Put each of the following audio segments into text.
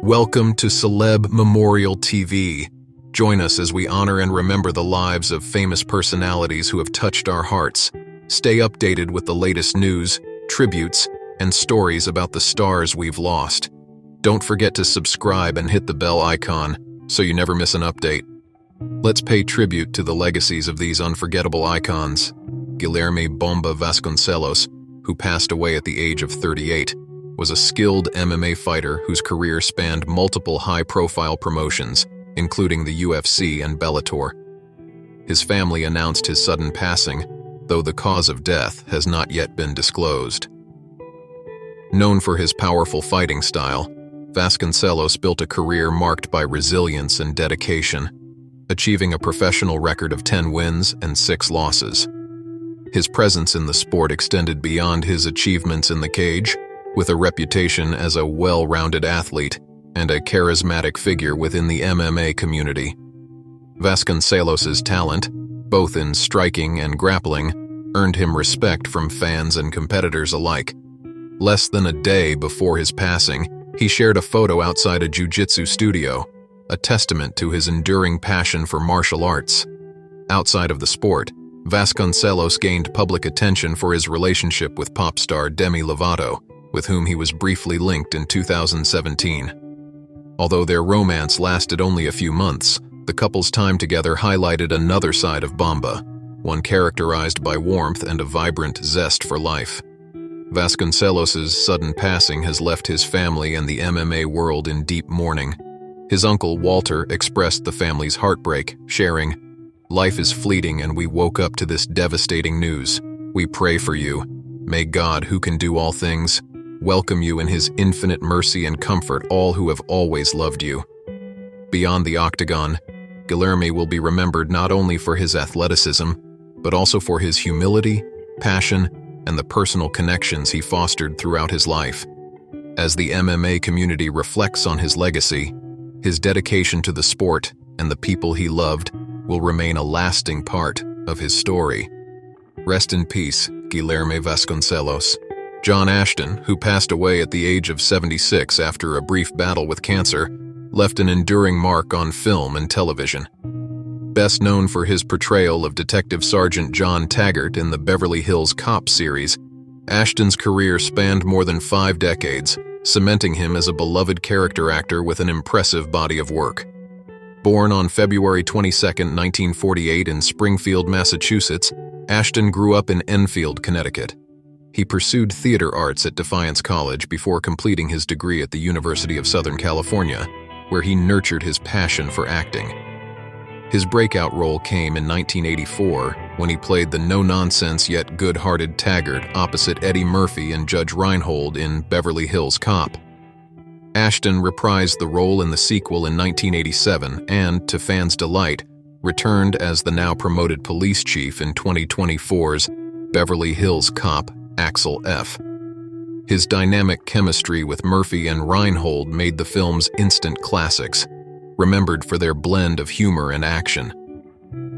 Welcome to CelebMemorialTV. Join us as we honor and remember the lives of famous personalities who have touched our hearts. Stay updated with the latest news, tributes, and stories about the stars we've lost. Don't forget to subscribe and hit the bell icon so you never miss an update. Let's pay tribute to the legacies of these unforgettable icons. Guilherme "Bomba Vasconcelos, who passed away at the age of 38, was a skilled MMA fighter whose career spanned multiple high-profile promotions, including the UFC and Bellator. His family announced his sudden passing, though the cause of death has not yet been disclosed. Known for his powerful fighting style, Vasconcelos built a career marked by resilience and dedication, achieving a professional record of 10 wins and 6 losses. His presence in the sport extended beyond his achievements in the cage, with a reputation as a well-rounded athlete and a charismatic figure within the MMA community. Vasconcelos' talent, both in striking and grappling, earned him respect from fans and competitors alike. Less than a day before his passing, he shared a photo outside a jiu-jitsu studio, a testament to his enduring passion for martial arts. Outside of the sport, Vasconcelos gained public attention for his relationship with pop star Demi Lovato, with whom he was briefly linked in 2017. Although their romance lasted only a few months, the couple's time together highlighted another side of Bomba, one characterized by warmth and a vibrant zest for life. Vasconcelos' sudden passing has left his family and the MMA world in deep mourning. His uncle Walter expressed the family's heartbreak, sharing, "Life is fleeting and we woke up to this devastating news. We pray for you. May God, who can do all things, welcome you in his infinite mercy and comfort all who have always loved you." Beyond the octagon, Guilherme will be remembered not only for his athleticism, but also for his humility, passion, and the personal connections he fostered throughout his life. As the MMA community reflects on his legacy, his dedication to the sport and the people he loved will remain a lasting part of his story. Rest in peace, Guilherme Vasconcelos. John Ashton, who passed away at the age of 76 after a brief battle with cancer, left an enduring mark on film and television. Best known for his portrayal of Detective Sergeant John Taggart in the Beverly Hills Cop series, Ashton's career spanned more than 5 decades, cementing him as a beloved character actor with an impressive body of work. Born on February 22, 1948 in Springfield, Massachusetts, Ashton grew up in Enfield, Connecticut. He pursued theater arts at Defiance College before completing his degree at the University of Southern California, where he nurtured his passion for acting. His breakout role came in 1984 when he played the no-nonsense yet good-hearted Taggart opposite Eddie Murphy and Judge Reinhold in Beverly Hills Cop. Ashton reprised the role in the sequel in 1987 and, to fans' delight, returned as the now-promoted police chief in 2024's Beverly Hills Cop, Axel F. His dynamic chemistry with Murphy and Reinhold made the films instant classics, remembered for their blend of humor and action.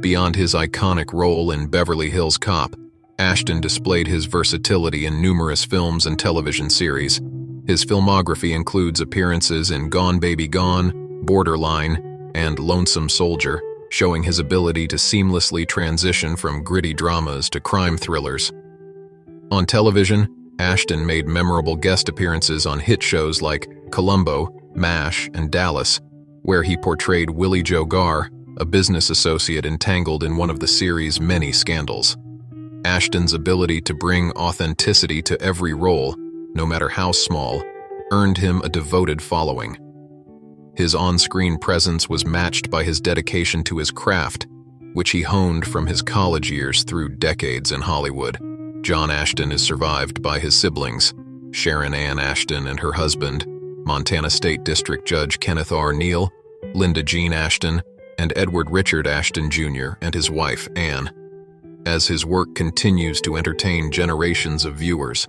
Beyond his iconic role in Beverly Hills Cop, Ashton displayed his versatility in numerous films and television series. His filmography includes appearances in Gone Baby Gone, Borderline, and Lonesome Soldier, showing his ability to seamlessly transition from gritty dramas to crime thrillers. On television, Ashton made memorable guest appearances on hit shows like Columbo, MASH, and Dallas, where he portrayed Willie Joe Garr, a business associate entangled in one of the series' many scandals. Ashton's ability to bring authenticity to every role, no matter how small, earned him a devoted following. His on-screen presence was matched by his dedication to his craft, which he honed from his college years through decades in Hollywood. John Ashton is survived by his siblings, Sharon Ann Ashton and her husband, Montana State District Judge Kenneth R. Neal, Linda Jean Ashton, and Edward Richard Ashton Jr. and his wife, Anne. As his work continues to entertain generations of viewers,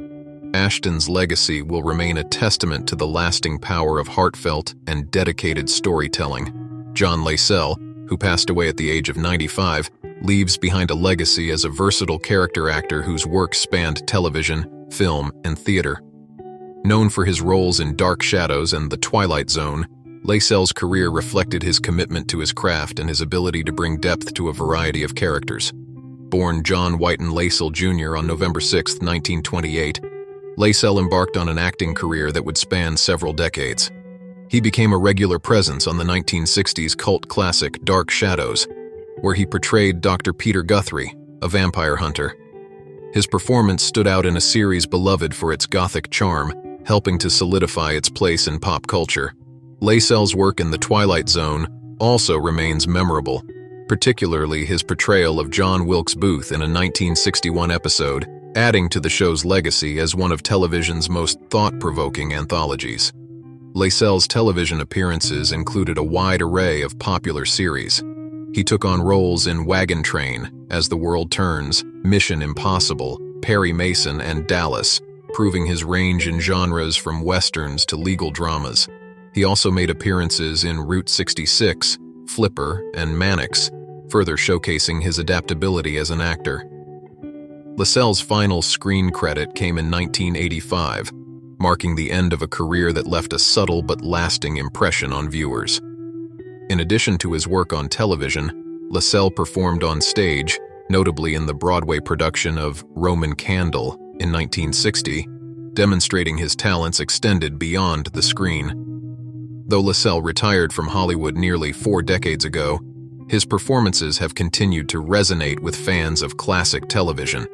Ashton's legacy will remain a testament to the lasting power of heartfelt and dedicated storytelling. John Lasell, who passed away at the age of 95, leaves behind a legacy as a versatile character actor whose work spanned television, film, and theater. Known for his roles in Dark Shadows and The Twilight Zone, Lasell's career reflected his commitment to his craft and his ability to bring depth to a variety of characters. Born John Whiten Lasell Jr. on November 6, 1928, Lasell embarked on an acting career that would span several decades. He became a regular presence on the 1960s cult classic Dark Shadows, where he portrayed Dr. Peter Guthrie, a vampire hunter. His performance stood out in a series beloved for its gothic charm, helping to solidify its place in pop culture. Lasell's work in The Twilight Zone also remains memorable, particularly his portrayal of John Wilkes Booth in a 1961 episode, adding to the show's legacy as one of television's most thought-provoking anthologies. Lasell's television appearances included a wide array of popular series. He took on roles in Wagon Train, As the World Turns, Mission Impossible, Perry Mason, and Dallas, proving his range in genres from westerns to legal dramas. He also made appearances in Route 66, Flipper, and Mannix, further showcasing his adaptability as an actor. Lasell's final screen credit came in 1985, marking the end of a career that left a subtle but lasting impression on viewers. In addition to his work on television, Lasell performed on stage, notably in the Broadway production of Roman Candle in 1960, demonstrating his talents extended beyond the screen. Though Lasell retired from Hollywood nearly 4 decades ago, his performances have continued to resonate with fans of classic television.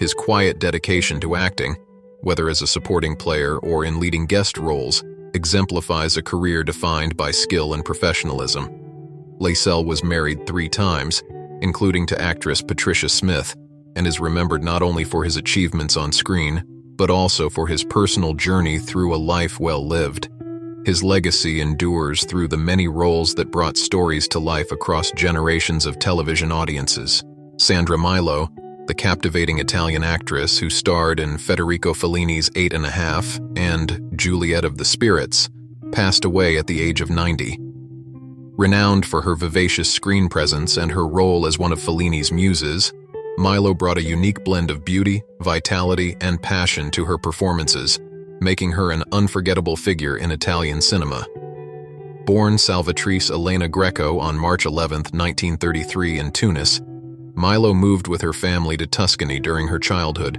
His quiet dedication to acting, whether as a supporting player or in leading guest roles, exemplifies a career defined by skill and professionalism. Lasell was married 3 times, including to actress Patricia Smith, and is remembered not only for his achievements on screen, but also for his personal journey through a life well lived. His legacy endures through the many roles that brought stories to life across generations of television audiences. Sandra Milo, the captivating Italian actress who starred in Federico Fellini's 8½, and Juliet of the Spirits, passed away at the age of 90. Renowned for her vivacious screen presence and her role as one of Fellini's muses, Milo brought a unique blend of beauty, vitality, and passion to her performances, making her an unforgettable figure in Italian cinema. Born Salvatrice Elena Greco on March 11, 1933 in Tunis, Milo moved with her family to Tuscany during her childhood.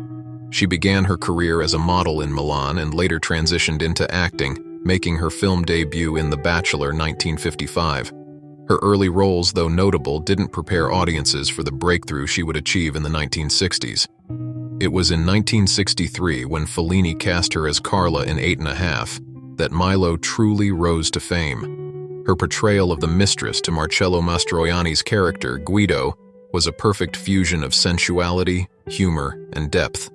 She began her career as a model in Milan and later transitioned into acting, making her film debut in The Bachelor 1955. Her early roles, though notable, didn't prepare audiences for the breakthrough she would achieve in the 1960s. It was in 1963, when Fellini cast her as Carla in 8½, that Milo truly rose to fame. Her portrayal of the mistress to Marcello Mastroianni's character, Guido, was a perfect fusion of sensuality, humor, and depth.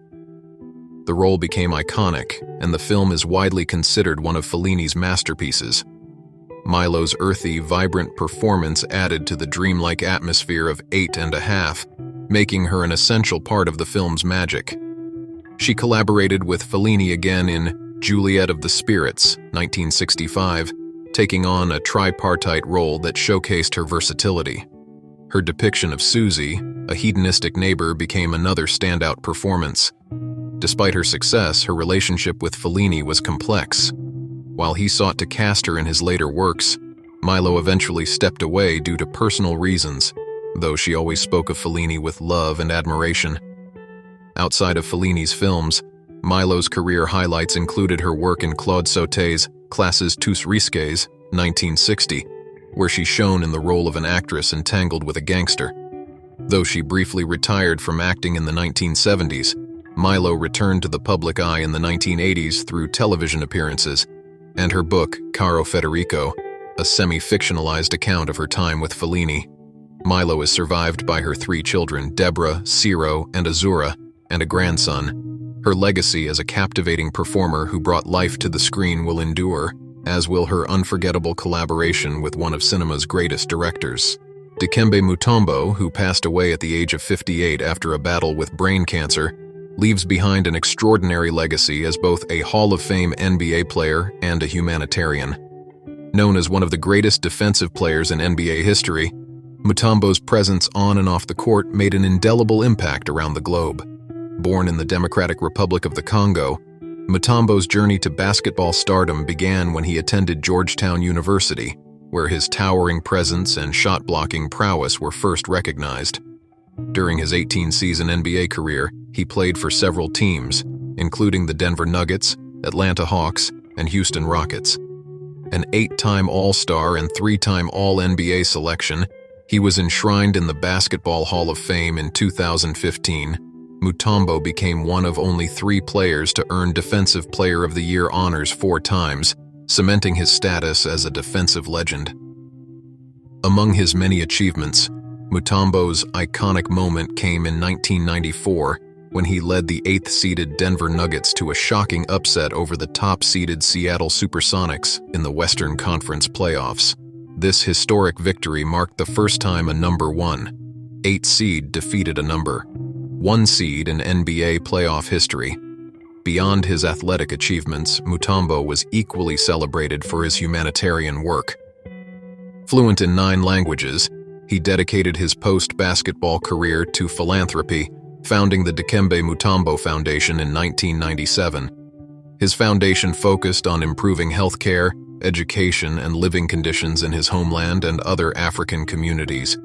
The role became iconic, and the film is widely considered one of Fellini's masterpieces. Milo's earthy, vibrant performance added to the dreamlike atmosphere of 8½, making her an essential part of the film's magic. She collaborated with Fellini again in Juliet of the Spirits, 1965, taking on a tripartite role that showcased her versatility. Her depiction of Susie, a hedonistic neighbor, became another standout performance. Despite her success, her relationship with Fellini was complex. While he sought to cast her in his later works, Milo eventually stepped away due to personal reasons, though she always spoke of Fellini with love and admiration. Outside of Fellini's films, Milo's career highlights included her work in Claude Sauté's Classes tous risques, 1960, where she shone in the role of an actress entangled with a gangster. Though she briefly retired from acting in the 1970s, Milo returned to the public eye in the 1980s through television appearances, and her book, Caro Federico, a semi-fictionalized account of her time with Fellini. Milo is survived by her 3 children, Deborah, Ciro, and Azura, and a grandson. Her legacy as a captivating performer who brought life to the screen will endure, as will her unforgettable collaboration with one of cinema's greatest directors. Dikembe Mutombo, who passed away at the age of 58 after a battle with brain cancer, leaves behind an extraordinary legacy as both a Hall of Fame NBA player and a humanitarian. Known as one of the greatest defensive players in NBA history, Mutombo's presence on and off the court made an indelible impact around the globe. Born in the Democratic Republic of the Congo, Mutombo's journey to basketball stardom began when he attended Georgetown University, where his towering presence and shot-blocking prowess were first recognized. During his 18-season NBA career, he played for several teams, including the Denver Nuggets, Atlanta Hawks, and Houston Rockets. An 8-time All-Star and 3-time All-NBA selection, he was enshrined in the Basketball Hall of Fame in 2015. Mutombo became one of only 3 players to earn Defensive Player of the Year honors 4 times, cementing his status as a defensive legend. Among his many achievements, Mutombo's iconic moment came in 1994 when he led the 8th-seeded Denver Nuggets to a shocking upset over the top-seeded Seattle Supersonics in the Western Conference playoffs. This historic victory marked the first time a number 1, 8 seed defeated a number 1 seed in NBA playoff history. Beyond his athletic achievements, Mutombo was equally celebrated for his humanitarian work. Fluent in 9 languages, he dedicated his post-basketball career to philanthropy, founding the Dikembe Mutombo Foundation in 1997. His foundation focused on improving healthcare, education, and living conditions in his homeland and other African communities.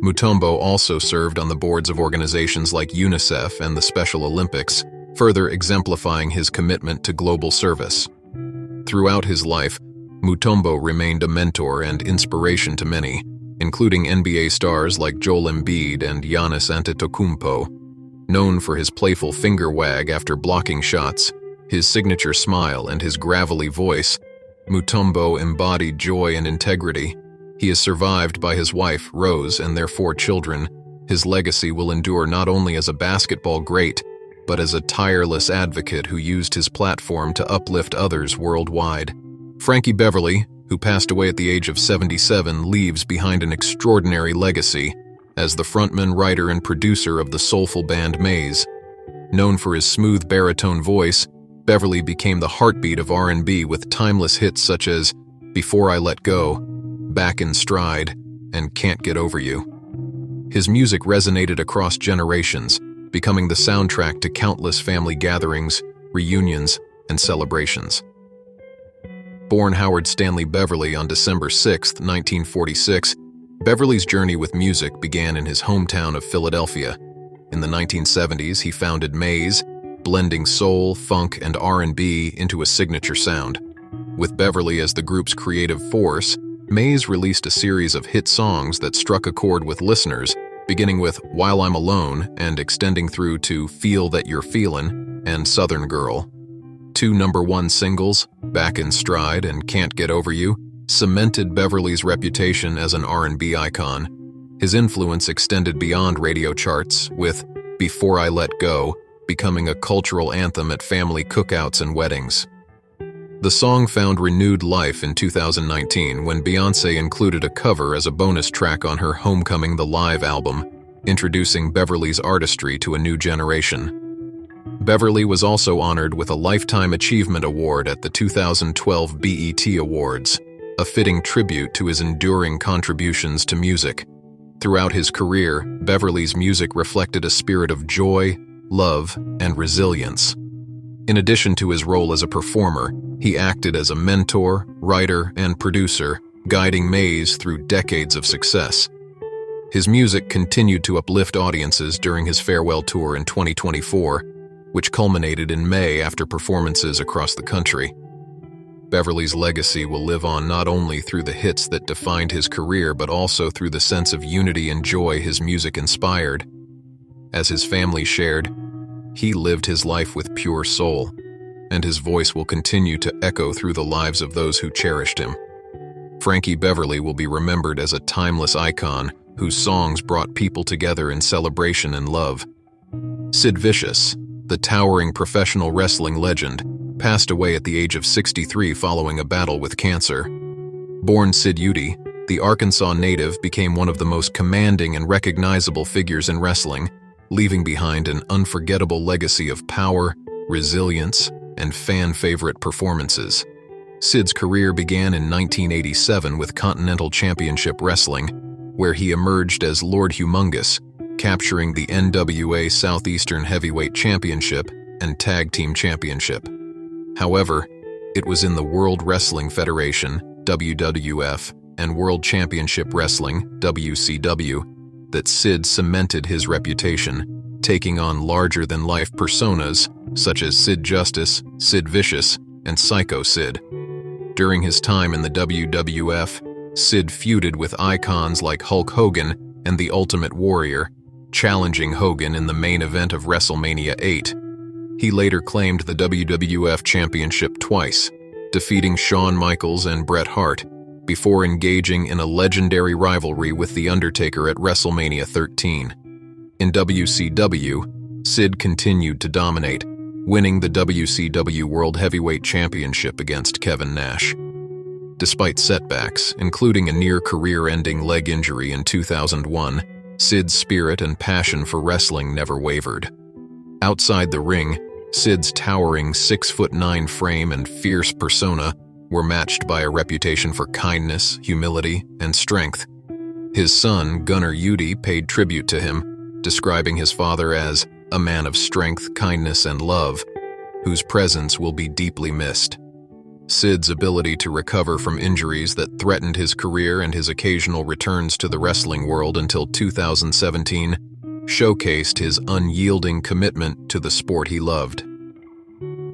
Mutombo also served on the boards of organizations like UNICEF and the Special Olympics, further exemplifying his commitment to global service. Throughout his life, Mutombo remained a mentor and inspiration to many, including NBA stars like Joel Embiid and Giannis Antetokounmpo. Known for his playful finger wag after blocking shots, his signature smile, and his gravelly voice, Mutombo embodied joy and integrity. He is survived by his wife, Rose, and their 4 children. His legacy will endure not only as a basketball great, but as a tireless advocate who used his platform to uplift others worldwide. Frankie Beverly, who passed away at the age of 77, leaves behind an extraordinary legacy as the frontman, writer, and producer of the soulful band Muse. Known for his smooth baritone voice, Beverly became the heartbeat of R&B with timeless hits such as Before I Let Go, Back in Stride, and Can't Get Over You. His music resonated across generations, becoming the soundtrack to countless family gatherings, reunions, and celebrations. Born Howard Stanley Beverly on December 6, 1946, Beverly's journey with music began in his hometown of Philadelphia. In the 1970s, he founded Muse, blending soul, funk, and R&B into a signature sound. With Beverly as the group's creative force, Muse released a series of hit songs that struck a chord with listeners, beginning with While I'm Alone and extending through to Feel That You're Feelin' and Southern Girl. 2 number-1 singles, Back in Stride and Can't Get Over You, cemented Beverly's reputation as an R&B icon. His influence extended beyond radio charts, with Before I Let Go becoming a cultural anthem at family cookouts and weddings. The song found renewed life in 2019 when Beyoncé included a cover as a bonus track on her Homecoming the Live album, introducing Beverly's artistry to a new generation. Beverly was also honored with a Lifetime Achievement Award at the 2012 BET Awards, a fitting tribute to his enduring contributions to music. Throughout his career, Beverly's music reflected a spirit of joy, love, and resilience. In addition to his role as a performer, he acted as a mentor, writer, and producer, guiding Muse through decades of success. His music continued to uplift audiences during his farewell tour in 2024, which culminated in May after performances across the country. Beverly's legacy will live on not only through the hits that defined his career but also through the sense of unity and joy his music inspired. As his family shared, he lived his life with pure soul, and his voice will continue to echo through the lives of those who cherished him. Frankie Beverly will be remembered as a timeless icon whose songs brought people together in celebration and love. Sid Vicious, the towering professional wrestling legend, passed away at the age of 63 following a battle with cancer. Born Sid Udy, the Arkansas native became one of the most commanding and recognizable figures in wrestling, leaving behind an unforgettable legacy of power, resilience, and fan-favorite performances. Sid's career began in 1987 with Continental Championship Wrestling, where he emerged as Lord Humongous, capturing the NWA Southeastern Heavyweight Championship and Tag Team Championship. However, it was in the World Wrestling Federation, WWF, and World Championship Wrestling, WCW, that Sid cemented his reputation, taking on larger-than-life personas such as Sid Justice, Sid Vicious, and Psycho Sid. During his time in the WWF, Sid feuded with icons like Hulk Hogan and The Ultimate Warrior, challenging Hogan in the main event of WrestleMania 8. He later claimed the WWF Championship twice, defeating Shawn Michaels and Bret Hart, before engaging in a legendary rivalry with The Undertaker at WrestleMania 13. In WCW, Sid continued to dominate, winning the WCW World Heavyweight Championship against Kevin Nash. Despite setbacks, including a near-career-ending leg injury in 2001, Sid's spirit and passion for wrestling never wavered. Outside the ring, Sid's towering 6'9" frame and fierce persona were matched by a reputation for kindness, humility, and strength. His son, Gunnar Udy, paid tribute to him, describing his father as a man of strength, kindness, and love, whose presence will be deeply missed. Sid's ability to recover from injuries that threatened his career and his occasional returns to the wrestling world until 2017 showcased his unyielding commitment to the sport he loved.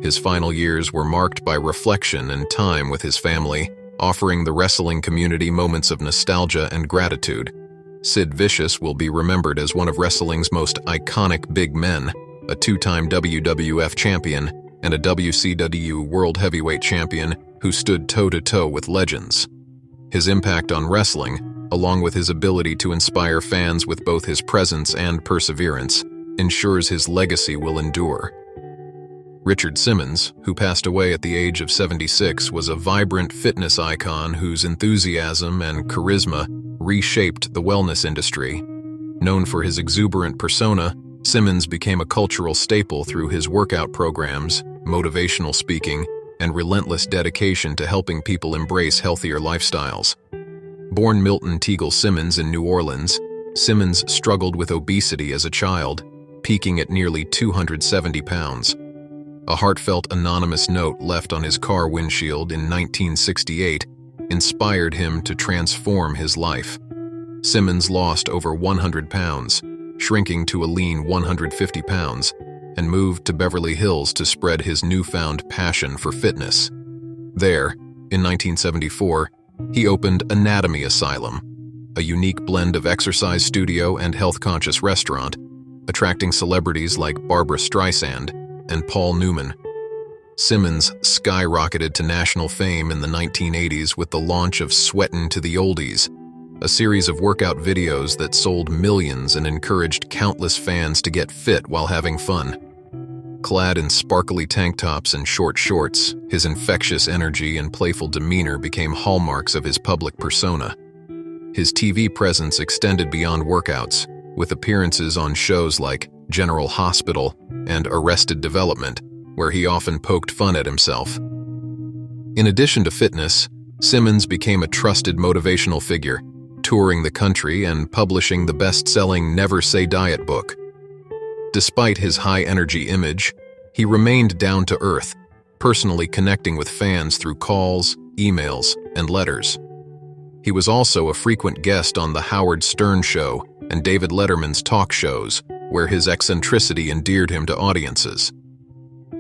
His final years were marked by reflection and time with his family, offering the wrestling community moments of nostalgia and gratitude. Sid Vicious will be remembered as one of wrestling's most iconic big men, a two-time WWF champion and a WCW World Heavyweight Champion who stood toe-to-toe with legends. His impact on wrestling, along with his ability to inspire fans with both his presence and perseverance, ensures his legacy will endure. Richard Simmons, who passed away at the age of 76, was a vibrant fitness icon whose enthusiasm and charisma reshaped the wellness industry. Known for his exuberant persona, Simmons became a cultural staple through his workout programs, motivational speaking, and relentless dedication to helping people embrace healthier lifestyles. Born Milton Teagle Simmons in New Orleans, Simmons struggled with obesity as a child, peaking at nearly 270 pounds. A heartfelt anonymous note left on his car windshield in 1968 inspired him to transform his life. Simmons lost over 100 pounds, shrinking to a lean 150 pounds, and moved to Beverly Hills to spread his newfound passion for fitness. There, in 1974, he opened Anatomy Asylum, a unique blend of exercise studio and health-conscious restaurant, attracting celebrities like Barbra Streisand and Paul Newman. Simmons skyrocketed to national fame in the 1980s with the launch of Sweatin' to the Oldies, a series of workout videos that sold millions and encouraged countless fans to get fit while having fun. Clad in sparkly tank tops and short shorts, his infectious energy and playful demeanor became hallmarks of his public persona. His TV presence extended beyond workouts, with appearances on shows like General Hospital and Arrested Development, where he often poked fun at himself. In addition to fitness, Simmons became a trusted motivational figure, touring the country and publishing the best-selling Never Say Diet book. Despite his high-energy image, he remained down to earth, personally connecting with fans through calls, emails, and letters. He was also a frequent guest on The Howard Stern Show and David Letterman's talk shows, where his eccentricity endeared him to audiences.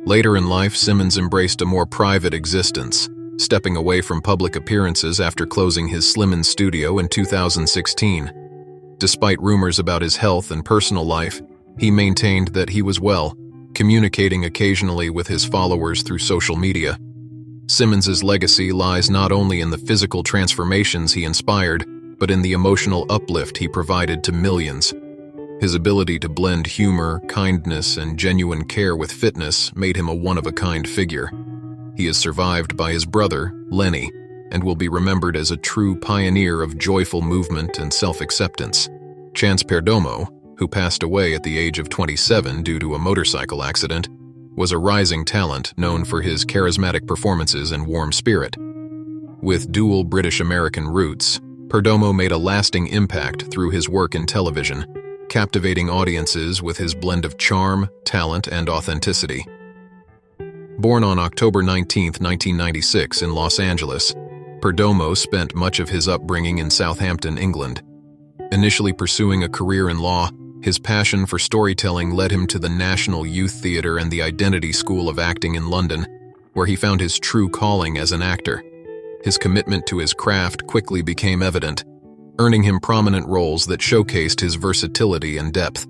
Later in life, Simmons embraced a more private existence, stepping away from public appearances after closing his Slimmens studio in 2016. Despite rumors about his health and personal life, he maintained that he was well, communicating occasionally with his followers through social media. Simmons's legacy lies not only in the physical transformations he inspired, but in the emotional uplift he provided to millions. His ability to blend humor, kindness, and genuine care with fitness made him a one-of-a-kind figure. He is survived by his brother, Lenny, and will be remembered as a true pioneer of joyful movement and self-acceptance. Chance Perdomo, who passed away at the age of 27 due to a motorcycle accident, was a rising talent known for his charismatic performances and warm spirit. With dual British-American roots, Perdomo made a lasting impact through his work in television, captivating audiences with his blend of charm, talent, and authenticity. Born on October 19, 1996 in Los Angeles, Perdomo spent much of his upbringing in Southampton, England. Initially pursuing a career in law, his passion for storytelling led him to the National Youth Theatre and the Identity School of Acting in London, where he found his true calling as an actor. His commitment to his craft quickly became evident, earning him prominent roles that showcased his versatility and depth.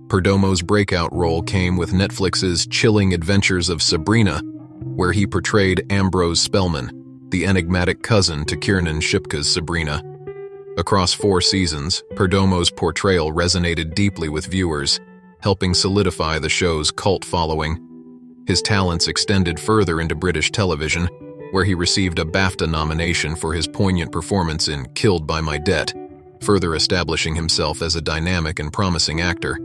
Perdomo's breakout role came with Netflix's Chilling Adventures of Sabrina, where he portrayed Ambrose Spellman, the enigmatic cousin to Kiernan Shipka's Sabrina. Across 4 seasons, Perdomo's portrayal resonated deeply with viewers, helping solidify the show's cult following. His talents extended further into British television, where he received a BAFTA nomination for his poignant performance in Killed by My Debt, further establishing himself as a dynamic and promising actor.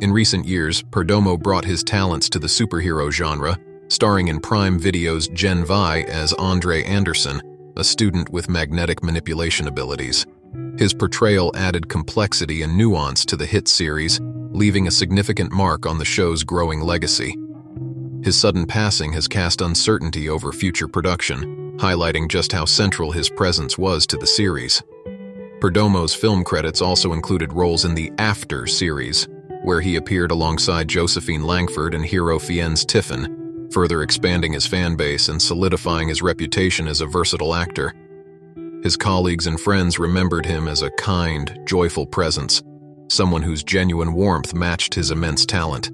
In recent years, Perdomo brought his talents to the superhero genre, starring in Prime Video's Gen Vi as Andre Anderson, a student with magnetic manipulation abilities. His portrayal added complexity and nuance to the hit series, leaving a significant mark on the show's growing legacy. His sudden passing has cast uncertainty over future production, highlighting just how central his presence was to the series. Perdomo's film credits also included roles in the After series, where he appeared alongside Josephine Langford and Hero Fiennes Tiffin, further expanding his fan base and solidifying his reputation as a versatile actor. His colleagues and friends remembered him as a kind, joyful presence, someone whose genuine warmth matched his immense talent.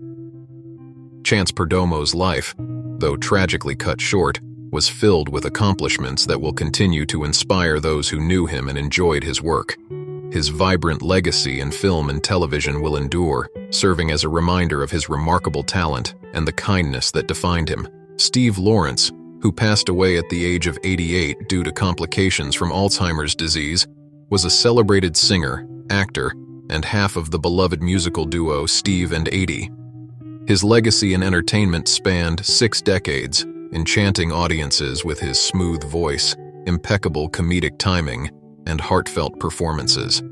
Chance Perdomo's life, though tragically cut short, was filled with accomplishments that will continue to inspire those who knew him and enjoyed his work. His vibrant legacy in film and television will endure, serving as a reminder of his remarkable talent and the kindness that defined him. Steve Lawrence, who passed away at the age of 88 due to complications from Alzheimer's disease, was a celebrated singer, actor, and half of the beloved musical duo Steve and Eddie. His legacy in entertainment spanned 6 decades, enchanting audiences with his smooth voice, impeccable comedic timing, and heartfelt performances.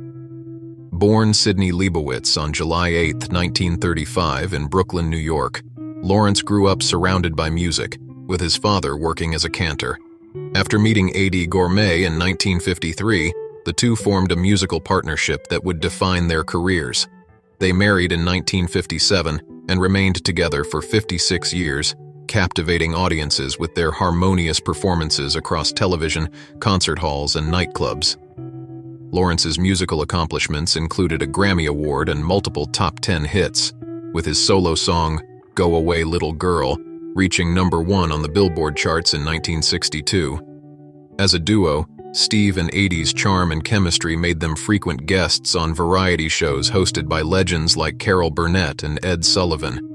Born Sidney Leibowitz on July 8, 1935 in Brooklyn, New York, Lawrence grew up surrounded by music, with his father working as a cantor. After meeting Eddie Gourmet in 1953, the two formed a musical partnership that would define their careers. They married in 1957 and remained together for 56 years, captivating audiences with their harmonious performances across television, concert halls, and nightclubs. Lawrence's musical accomplishments included a Grammy Award and multiple top 10 hits, with his solo song, Go Away Little Girl, reaching #1 on the Billboard charts in 1962. As a duo, Steve and Eddie's charm and chemistry made them frequent guests on variety shows hosted by legends like Carol Burnett and Ed Sullivan.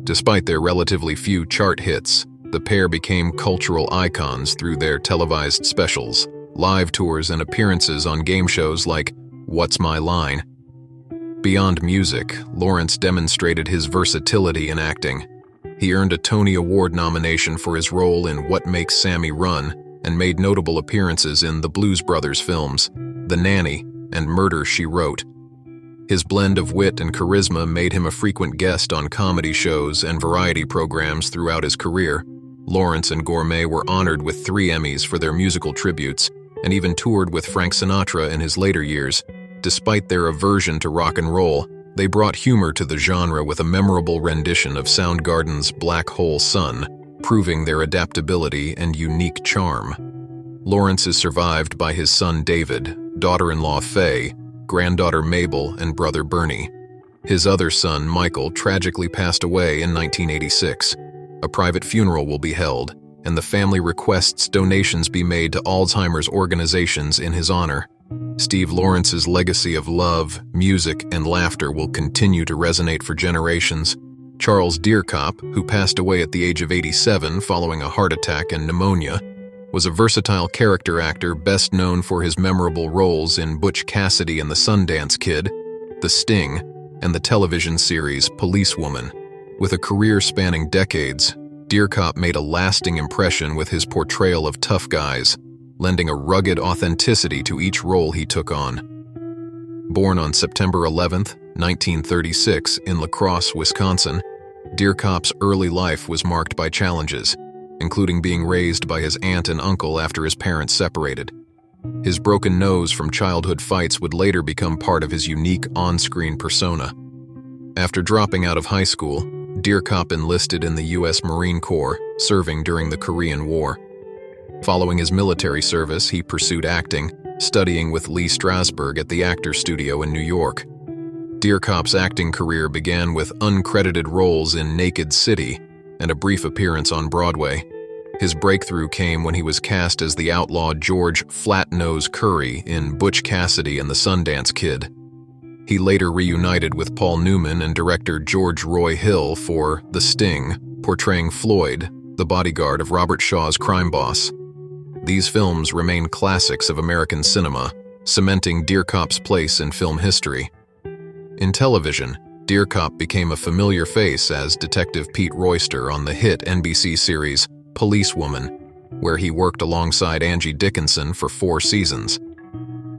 Despite their relatively few chart hits, the pair became cultural icons through their televised specials, live tours, and appearances on game shows like What's My Line? Beyond music, Lawrence demonstrated his versatility in acting. He earned a Tony Award nomination for his role in What Makes Sammy Run and made notable appearances in the Blues Brothers films, The Nanny, and Murder, She Wrote. His blend of wit and charisma made him a frequent guest on comedy shows and variety programs throughout his career. Lawrence and Gourmet were honored with 3 Emmys for their musical tributes, and even toured with Frank Sinatra in his later years. Despite their aversion to rock and roll, they brought humor to the genre with a memorable rendition of Soundgarden's Black Hole Sun, proving their adaptability and unique charm. Lawrence is survived by his son David, daughter-in-law Faye, granddaughter Mabel, and brother Bernie. His other son, Michael, tragically passed away in 1986. A private funeral will be held, and the family requests donations be made to Alzheimer's organizations in his honor. Steve Lawrence's legacy of love, music, and laughter will continue to resonate for generations. Charles Deercop, who passed away at the age of 87 following a heart attack and pneumonia, was a versatile character actor best known for his memorable roles in Butch Cassidy and the Sundance Kid, The Sting, and the television series Policewoman. With a career spanning decades, Deercop made a lasting impression with his portrayal of tough guys, lending a rugged authenticity to each role he took on. Born on September 11, 1936 in La Crosse, Wisconsin, Dear Cop's early life was marked by challenges, including being raised by his aunt and uncle after his parents separated. His broken nose from childhood fights would later become part of his unique on-screen persona. After dropping out of high school, Dear Cop enlisted in the U.S. Marine Corps, serving during the Korean War. Following his military service, he pursued acting, studying with Lee Strasberg at the Actors Studio in New York. Dear Cop's acting career began with uncredited roles in Naked City and a brief appearance on Broadway. His breakthrough came when he was cast as the outlaw George Flatnose Curry in Butch Cassidy and the Sundance Kid. He later reunited with Paul Newman and director George Roy Hill for The Sting, portraying Floyd, the bodyguard of Robert Shaw's crime boss. These films remain classics of American cinema, cementing Dear Cop's place in film history. In television, Dear Cop became a familiar face as Detective Pete Royster on the hit NBC series Policewoman, where he worked alongside Angie Dickinson for 4 seasons.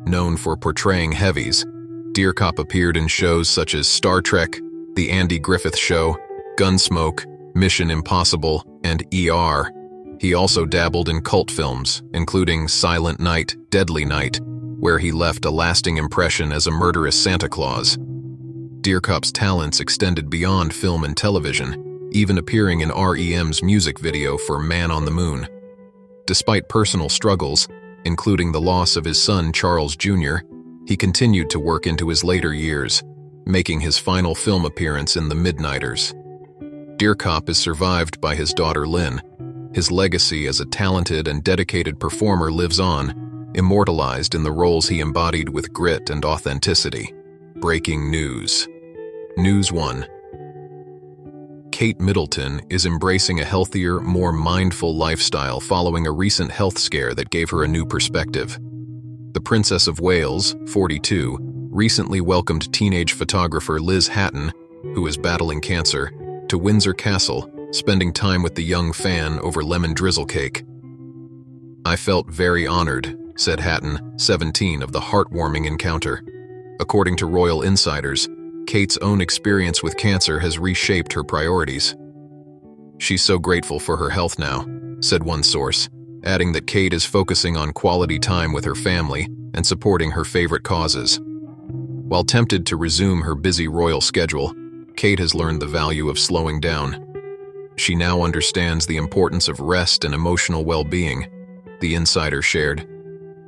Known for portraying heavies, Dear Cop appeared in shows such as Star Trek, The Andy Griffith Show, Gunsmoke, Mission Impossible, and ER. He also dabbled in cult films, including Silent Night, Deadly Night, where he left a lasting impression as a murderous Santa Claus. Dear Cop's talents extended beyond film and television, even appearing in REM's music video for Man on the Moon. Despite personal struggles, including the loss of his son Charles Jr., he continued to work into his later years, making his final film appearance in The Midnighters. Dear Cop is survived by his daughter Lynn. His legacy as a talented and dedicated performer lives on, immortalized in the roles he embodied with grit and authenticity. Breaking news. News 1. Kate Middleton is embracing a healthier, more mindful lifestyle following a recent health scare that gave her a new perspective. The Princess of Wales, 42, recently welcomed teenage photographer Liz Hatton, who is battling cancer, to Windsor Castle, spending time with the young fan over lemon drizzle cake. "I felt very honored," said Hatton, 17, of the heartwarming encounter. According to royal insiders, Kate's own experience with cancer has reshaped her priorities. "She's so grateful for her health now," said one source, adding that Kate is focusing on quality time with her family and supporting her favorite causes. While tempted to resume her busy royal schedule, Kate has learned the value of slowing down. She now understands the importance of rest and emotional well-being, the insider shared.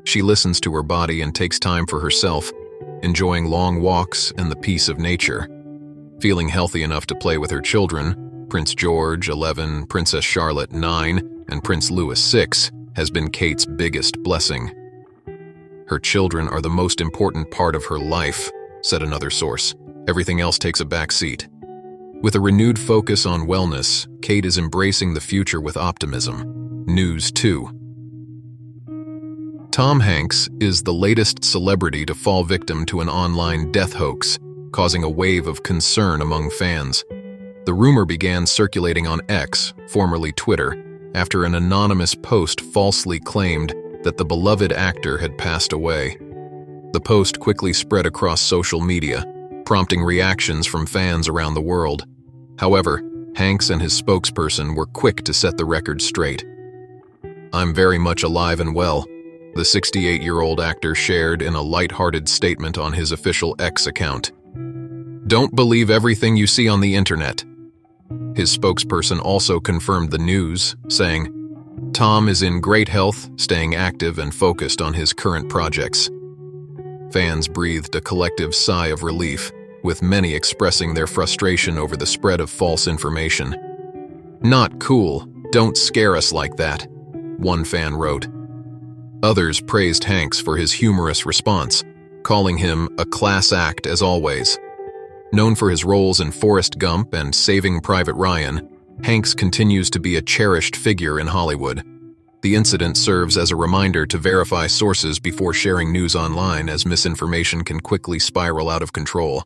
She listens to her body and takes time for herself, enjoying long walks and the peace of nature. Feeling healthy enough to play with her children, Prince George, 11, Princess Charlotte, 9, and Prince Louis, 6, has been Kate's biggest blessing. "Her children are the most important part of her life," said another source. "Everything else takes a back seat." With a renewed focus on wellness, Kate is embracing the future with optimism. News 2. Tom Hanks is the latest celebrity to fall victim to an online death hoax, causing a wave of concern among fans. The rumor began circulating on X, formerly Twitter, after an anonymous post falsely claimed that the beloved actor had passed away. The post quickly spread across social media, prompting reactions from fans around the world. However, Hanks and his spokesperson were quick to set the record straight. "I'm very much alive and well," the 68-year-old actor shared in a lighthearted statement on his official X account. "Don't believe everything you see on the internet." His spokesperson also confirmed the news, saying, "Tom is in great health, staying active and focused on his current projects." Fans breathed a collective sigh of relief, with many expressing their frustration over the spread of false information. "Not cool, don't scare us like that," one fan wrote. Others praised Hanks for his humorous response, calling him a class act as always. Known for his roles in Forrest Gump and Saving Private Ryan, Hanks continues to be a cherished figure in Hollywood. The incident serves as a reminder to verify sources before sharing news online, as misinformation can quickly spiral out of control.